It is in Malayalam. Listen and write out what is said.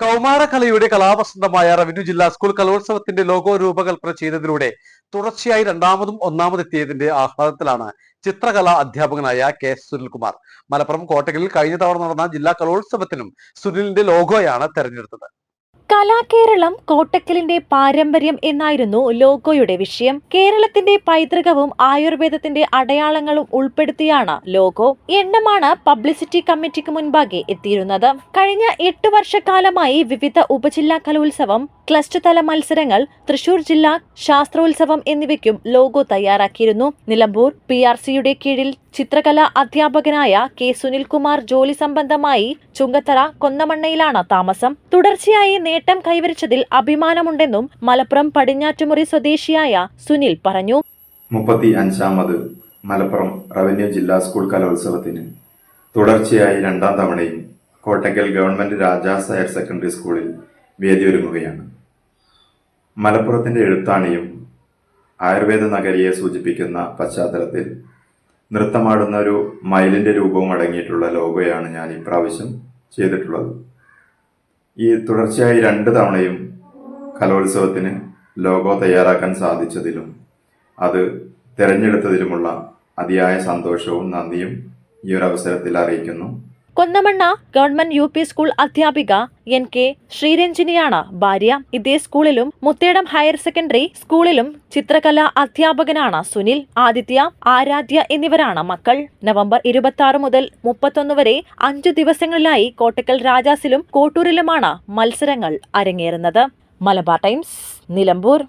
കൗമാരകലയുടെ കലാവസന്തമായ റവന്യൂ ജില്ലാ സ്കൂൾ കലോത്സവത്തിന്റെ ലോഗോ രൂപകൽപ്പന ചെയ്തതിലൂടെ തുടർച്ചയായി രണ്ടാമതും ഒന്നാമതെത്തിയതിന്റെ ആഹ്ലാദത്തിലാണ് ചിത്രകലാ അധ്യാപകനായ കെ സുനിൽകുമാർ. മലപ്പുറം കോട്ടക്കലിൽ കഴിഞ്ഞ തവണ നടന്ന ജില്ലാ കലോത്സവത്തിനും സുനിലിന്റെ ലോഗോയാണ് തെരഞ്ഞെടുത്തത്. കലാകേരളം കോട്ടക്കലിന്റെ പാരമ്പര്യം എന്നായിരുന്നു ലോഗോയുടെ വിഷയം. കേരളത്തിന്റെ പൈതൃകവും ആയുർവേദത്തിന്റെ അടയാളങ്ങളും ഉൾപ്പെടുത്തിയാണ് ലോഗോ. എണ്ണമാണ് പബ്ലിസിറ്റി കമ്മിറ്റിക്ക് മുൻപാകെ എത്തിയിരുന്നത്. കഴിഞ്ഞ 8 വർഷക്കാലമായി വിവിധ ഉപജില്ലാ കലോത്സവം, ക്ലസ്റ്റർ തല മത്സരങ്ങൾ, തൃശൂർ ജില്ലാ ശാസ്ത്രോത്സവം എന്നിവയ്ക്കും ലോഗോ തയ്യാറാക്കിയിരുന്നു. നിലമ്പൂർ PRCയുടെ കീഴിൽ ചിത്രകലാ അധ്യാപകനായ കെ സുനിൽകുമാർ ജോലി സംബന്ധമായി ചുങ്കത്തറ കൊന്നമണ്ണയിലാണ് താമസം. തുടർച്ചയായി നേട്ടം കൈവരിച്ചതിൽ അഭിമാനമുണ്ടെന്നും മലപ്പുറം പടിഞ്ഞാറ്റുമുറി സ്വദേശിയായ സുനിൽ പറഞ്ഞു. 35ാമത് മലപ്പുറം റവന്യൂ ജില്ലാ സ്കൂൾ കലോത്സവത്തിന് തുടർച്ചയായി രണ്ടാം തവണയും Kottakkal government Rajas higher secondary സ്കൂളിൽ വേദിയൊരുങ്ങുകയാണ്. മലപ്പുറത്തിന്റെ എഴുത്താണിയും ആയുർവേദ നഗരിയെ സൂചിപ്പിക്കുന്ന പശ്ചാത്തലത്തിൽ നൃത്തമാടുന്ന ഒരു മയിലിന്റെ രൂപവും അടങ്ങിയിട്ടുള്ള ലോഗോയാണ് ഞാൻ ഇപ്രാവശ്യം ചെയ്തിട്ടുള്ളത്. ഈ തുടർച്ചയായി 2 തവണയും കലോത്സവത്തിന് ലോഗോ തയ്യാറാക്കാൻ സാധിച്ചതിലും അത് തിരഞ്ഞെടുത്തതിലുമുള്ള അതിയായ സന്തോഷവും നന്ദിയും ഈ ഒരു അവസരത്തിൽ അറിയിക്കുന്നു. കൊന്നമണ്ണ ഗവൺമെന്റ് UP സ്കൂൾ അധ്യാപിക NK ശ്രീരഞ്ജിനിയാണ് ഭാര്യ. ഇതേ സ്കൂളിലും മുത്തേടം ഹയർ സെക്കൻഡറി സ്കൂളിലും ചിത്രകലാ അധ്യാപകനാണ് സുനിൽ. ആദിത്യ, ആരാധ്യ എന്നിവരാണ് മക്കൾ. നവംബർ 26 മുതൽ 31 വരെ 5 ദിവസങ്ങളിലായി കോട്ടക്കൽ രാജാസിലും കോട്ടൂരിലുമാണ് മത്സരങ്ങൾ അരങ്ങേറുന്നത്. മലബാർ ടൈംസ്, നിലമ്പൂർ.